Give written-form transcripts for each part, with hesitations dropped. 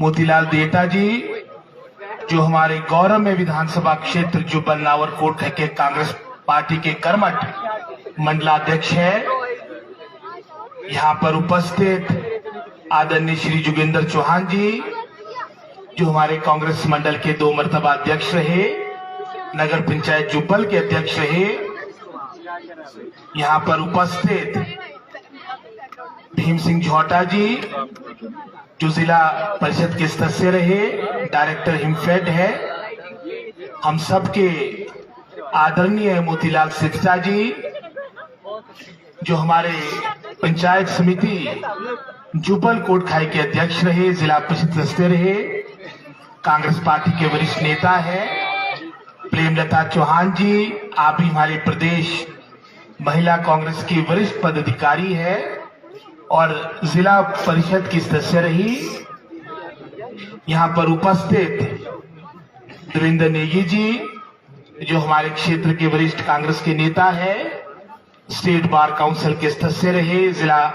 मोतीलाल देहटा जी, जो हमारे गौरव में विधानसभा क्षेत्र जुब्बल नावरकोट के कांग्रेस पार्टी के कर्मठ मंडलाध्यक्ष है। यहाँ पर उपस्थित आदरणीय श्री जोगेंद्र चौहान जी, जो हमारे कांग्रेस मंडल के 2 मर्तबा अध्यक्ष रहे, नगर पंचायत जुब्बल के अध्यक्ष रहे। यहाँ पर उपस्थित भीम सिंह झोटा जी, जो जिला परिषद के सदस्य रहे, डायरेक्टर हिमफेड है। हम सबके आदरणीय मोतीलाल सिक्सा जी, जो हमारे पंचायत समिति जुब्बल कोटखाई के अध्यक्ष रहे, जिला परिषद सदस्य रहे, कांग्रेस पार्टी के वरिष्ठ नेता है। प्रेमलता चौहान जी, आप भी हमारे प्रदेश महिला कांग्रेस की वरिष्ठ पदाधिकारी है और जिला परिषद की सदस्य रही। यहाँ पर उपस्थित देवेंद्र नेगी जी, जो हमारे क्षेत्र के वरिष्ठ कांग्रेस के नेता है, स्टेट बार काउंसिल के सदस्य रहे, जिला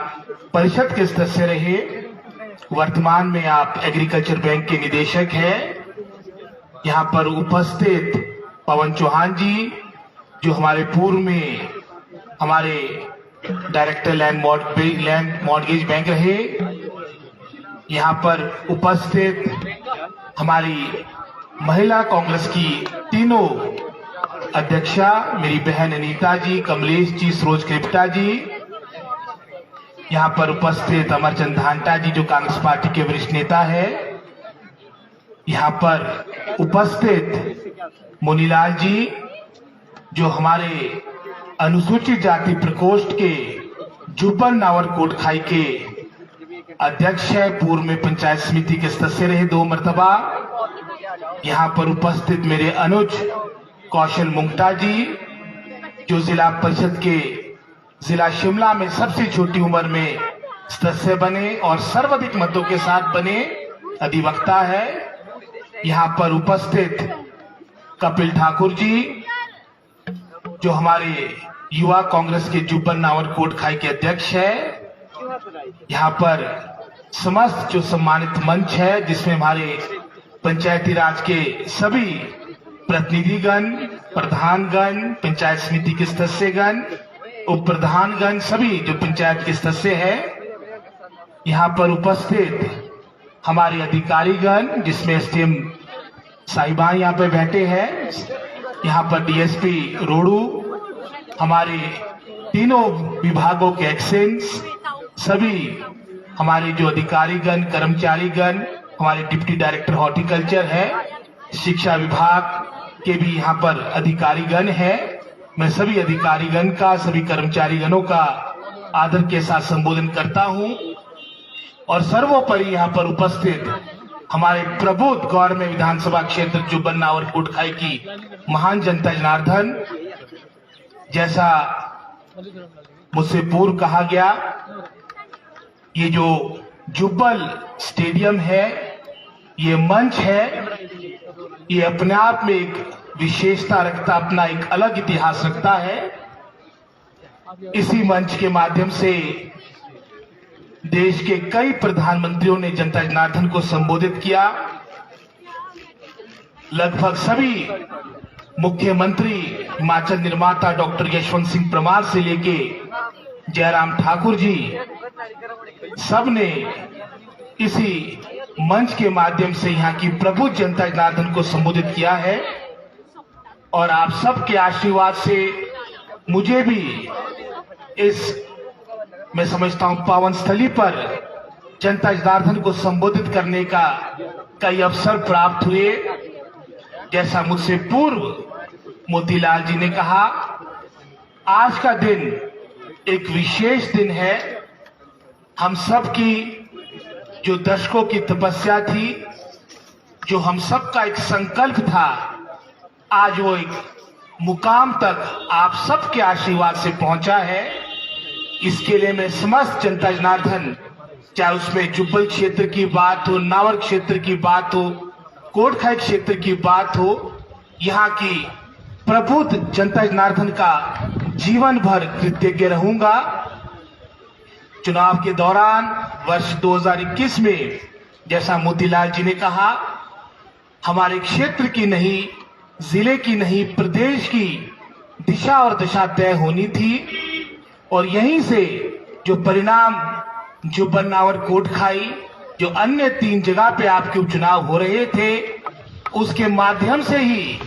परिषद के सदस्य रहे। वर्तमान में आप एग्रीकल्चर बैंक के निदेशक हैं। यहाँ पर उपस्थित पवन चौहान जी, जो हमारे पूर्व में हमारे डायरेक्टर लैंड मॉर्गेज बैंक रहे। यहाँ पर उपस्थित हमारी महिला कांग्रेस की तीनों अध्यक्षा, मेरी बहन अनीता जी, कमलेश जी, सरोज कृप्टा जी। यहाँ पर उपस्थित अमरचंद धांटा जी, जो कांग्रेस पार्टी के वरिष्ठ नेता है। यहाँ पर उपस्थित मुनीलाल जी, जो हमारे अनुसूचित जाति प्रकोष्ठ के जुब्बल नावरकोटखाई के अध्यक्ष है, पूर्व में पंचायत समिति के सदस्य रहे 2 मर्तबा। यहाँ पर उपस्थित मेरे अनुज कौशल मुंगटा जी, जो जिला परिषद के जिला शिमला में सबसे छोटी उम्र में सदस्य बने और सर्वाधिक मतों के साथ बने अधिवक्ता है। यहाँ पर उपस्थित कपिल ठाकुर जी, जो हमारे युवा कांग्रेस के जुब्बल नावरकोटखाई के अध्यक्ष है। यहाँ पर समस्त जो सम्मानित मंच है, जिसमें हमारे पंचायती राज के सभी प्रतिनिधिगण, प्रधानगण, पंचायत समिति के सदस्यगण, उप प्रधानगण, सभी जो पंचायत के सदस्य हैं। यहाँ पर उपस्थित हमारे अधिकारीगण, जिसमें एसडीएम साहिबान यहाँ पे बैठे हैं। यहाँ पर डीएसपी रोडू, हमारे तीनों विभागों के एक्सेंस, सभी हमारे जो अधिकारीगण, कर्मचारीगण, हमारे डिप्टी डायरेक्टर हॉर्टिकल्चर है, शिक्षा विभाग के भी यहाँ पर अधिकारीगण हैं। मैं सभी अधिकारीगण का, सभी कर्मचारीगणों का आदर के साथ संबोधन करता हूँ। और सर्वोपरि यहाँ पर उपस्थित हमारे प्रबुद्ध गौर में विधानसभा क्षेत्र जुब्बल नावरकोटखाई की महान जनता जनार्दन, जैसा मुझसे पूर्व कहा गया, ये जो जुब्बल स्टेडियम है, ये मंच है, ये अपने आप में एक विशेषता रखता, अपना एक अलग इतिहास रखता है। इसी मंच के माध्यम से देश के कई प्रधानमंत्रियों ने जनता जनार्दन को संबोधित किया। लगभग सभी मुख्यमंत्री, हिमाचल निर्माता डॉक्टर यशवंत सिंह परमार से लेके जयराम ठाकुर जी, सब ने इसी मंच के माध्यम से यहाँ की प्रबुद्ध जनता जनार्दन को संबोधित किया है। और आप सबके आशीर्वाद से मुझे भी इस, मैं समझता हूं, पावन स्थली पर जनता जनार्दन को संबोधित करने का कई अवसर प्राप्त हुए। जैसा मुझसे पूर्व मोतीलाल जी ने कहा, आज का दिन एक विशेष दिन है। हम सब की जो दशकों की तपस्या थी, जो हम सबका एक संकल्प था, आज वो एक मुकाम तक आप सबके आशीर्वाद से पहुंचा है। इसके लिए मैं समस्त जनता जनार्दन, चाहे उसमें जुब्बल क्षेत्र की बात हो, नावर क्षेत्र की बात हो, कोटखाई क्षेत्र की बात हो, यहाँ की प्रबुद्ध जनता जनार्दन का जीवन भर कृतज्ञ रहूंगा। चुनाव के दौरान वर्ष 2021 में जैसा मोतीलाल जी ने कहा, हमारे क्षेत्र की नहीं, जिले की नहीं, प्रदेश की दिशा और दशा तय होनी थी। और यहीं से जो परिणाम, जो बन्नावर कोटखाई, जो अन्य 3 जगह पे आपके उपचुनाव हो रहे थे, उसके माध्यम से ही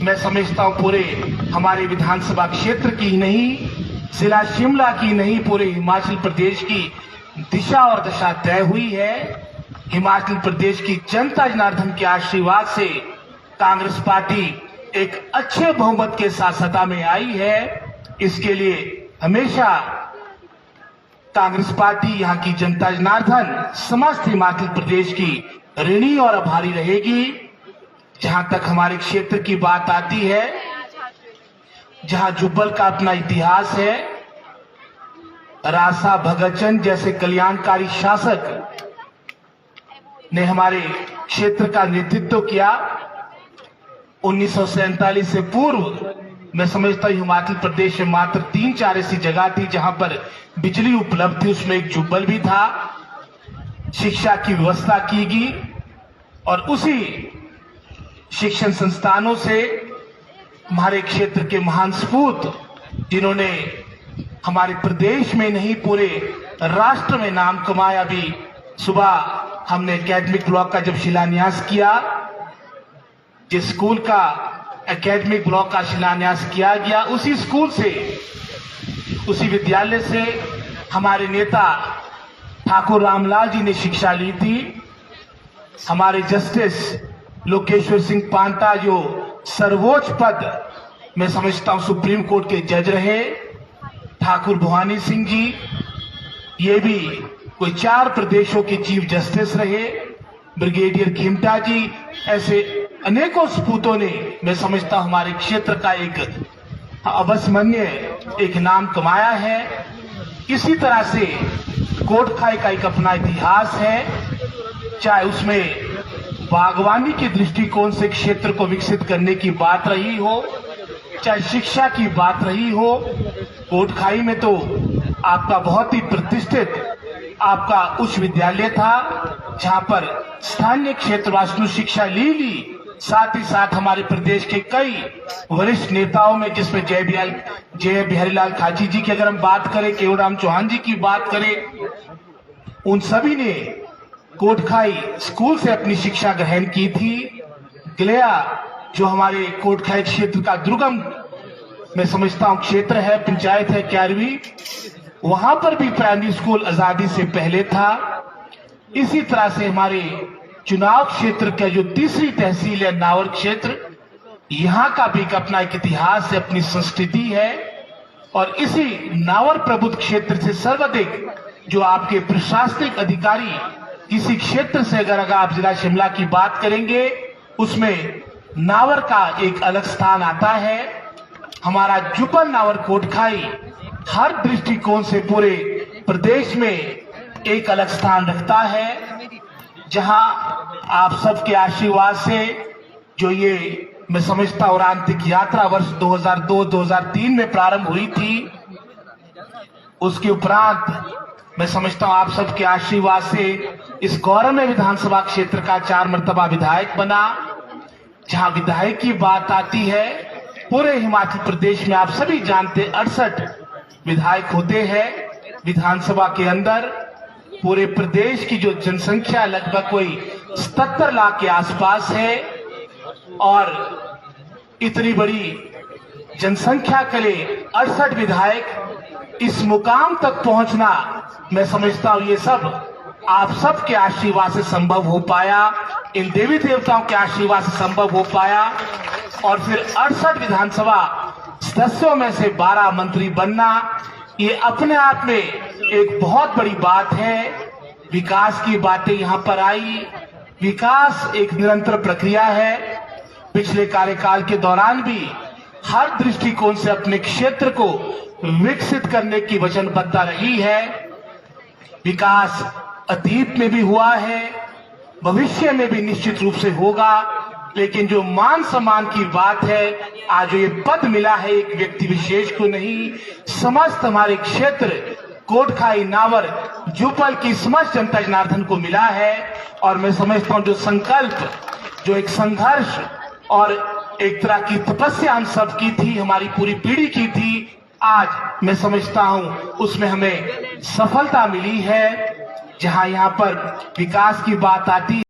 मैं समझता हूं पूरे हमारे विधानसभा क्षेत्र की ही नहीं, जिला शिमला की नहीं, पूरे हिमाचल प्रदेश की दिशा और दशा तय हुई है। हिमाचल प्रदेश की जनता जनार्दन के आशीर्वाद से कांग्रेस पार्टी एक अच्छे बहुमत के साथ सत्ता में आई है। इसके लिए हमेशा कांग्रेस पार्टी, यहाँ की जनता जनार्दन, समस्त हिमाचल प्रदेश की ऋणी और आभारी रहेगी। जहां तक हमारे क्षेत्र की बात आती है, जहां जुब्बल का अपना इतिहास है, रासा भगतचंद जैसे कल्याणकारी शासक ने हमारे क्षेत्र का नेतृत्व किया। 1947 से पूर्व मैं समझता हूं हिमाचल प्रदेश में मात्र 3-4 ऐसी जगह थी जहां पर बिजली उपलब्ध थी, उसमें एक जुब्बल भी था। शिक्षा की व्यवस्था की गई और उसी शिक्षण संस्थानों से हमारे क्षेत्र के महान सपूत, जिन्होंने हमारे प्रदेश में नहीं पूरे राष्ट्र में नाम कमाया, भी सुबह हमने एकेडमिक ब्लॉक का जब शिलान्यास किया, जिस स्कूल का एकेडमिक ब्लॉक का शिलान्यास किया गया, उसी स्कूल से, उसी विद्यालय से हमारे नेता ठाकुर रामलाल जी ने शिक्षा ली थी। हमारे जस्टिस लोकेश्वर सिंह पांटा, जो सर्वोच्च पद मैं समझता हूं सुप्रीम कोर्ट के जज रहे, ठाकुर भवानी सिंह जी, ये भी कोई 4 प्रदेशों के चीफ जस्टिस रहे, ब्रिगेडियर खिमटा जी, ऐसे अनेकों सपूतों ने मैं समझता हूं हमारे क्षेत्र का एक अविस्मरणीय एक नाम कमाया है। इसी तरह से कोटखाई का एक अपना इतिहास है, चाहे उसमें बागवानी के दृष्टिकोण से क्षेत्र को विकसित करने की बात रही हो, चाहे शिक्षा की बात रही हो। कोटखाई में तो आपका बहुत ही प्रतिष्ठित आपका उच्च विद्यालय था, जहां पर स्थानीय क्षेत्रवासियों ने शिक्षा ली। साथ ही साथ हमारे प्रदेश के कई वरिष्ठ नेताओं में, जिसमें जय बिहारीलाल खाची जी की अगर हम बात करें, केवड़राम चौहान जी की बात करें, उन सभी ने कोटखाई स्कूल से अपनी शिक्षा ग्रहण की थी। गलिया, जो हमारे कोटखाई क्षेत्र का दुर्गम मैं समझता हूं क्षेत्र है, पंचायत है 11वीं, वहां पर भी प्राइमरी स्कूल आजादी से पहले था। इसी तरह से हमारे चुनाव क्षेत्र का जो तीसरी तहसील है नावर क्षेत्र, यहाँ का भी अपना एक इतिहास है, अपनी संस्कृति है। और इसी नावर प्रबुद्ध क्षेत्र से सर्वाधिक जो आपके प्रशासनिक अधिकारी किसी क्षेत्र से अगर आप जिला शिमला की बात करेंगे, उसमें नावर का एक अलग स्थान आता है। हमारा जुब्बल नावर कोटखाई हर दृष्टिकोण से पूरे प्रदेश में एक अलग स्थान रखता है, जहां आप सबके आशीर्वाद से जो ये मैं समझता हूं रांत्रिक यात्रा वर्ष 2002-2003 में प्रारंभ हुई थी, उसके उपरांत मैं समझता हूं आप सबके आशीर्वाद से इस गौरवमय विधानसभा क्षेत्र का 4 मर्तबा विधायक बना। जहां विधायक की बात आती है, पूरे हिमाचल प्रदेश में आप सभी जानते 68 विधायक होते हैं विधानसभा के अंदर। पूरे प्रदेश की जो जनसंख्या लगभग कोई 77 लाख के आसपास है, और इतनी बड़ी जनसंख्या के लिए 68 विधायक इस मुकाम तक पहुंचना, मैं समझता हूं ये सब आप सब के आशीर्वाद से संभव हो पाया, इन देवी देवताओं के आशीर्वाद से संभव हो पाया। और फिर 68 विधानसभा सदस्यों में से 12 मंत्री बनना, ये अपने आप में एक बहुत बड़ी बात है। विकास की बातें यहाँ पर आई। विकास एक निरंतर प्रक्रिया है। पिछले कार्यकाल के दौरान भी हर दृष्टिकोण से अपने क्षेत्र को विकसित करने की वचनबद्धता रही है। विकास अतीत में भी हुआ है, भविष्य में भी निश्चित रूप से होगा। लेकिन जो मान सम्मान की बात है, आज ये पद मिला है एक व्यक्ति विशेष को नहीं, समस्त हमारे क्षेत्र कोटखाई, नावर, जुपल की समस्त जनता जनार्दन को मिला है। और मैं समझता हूं जो संकल्प, जो एक संघर्ष और एक तरह की तपस्या हम सब की थी, हमारी पूरी पीढ़ी की थी, आज मैं समझता हूं उसमें हमें सफलता मिली है। जहां यहां पर विकास की बात आती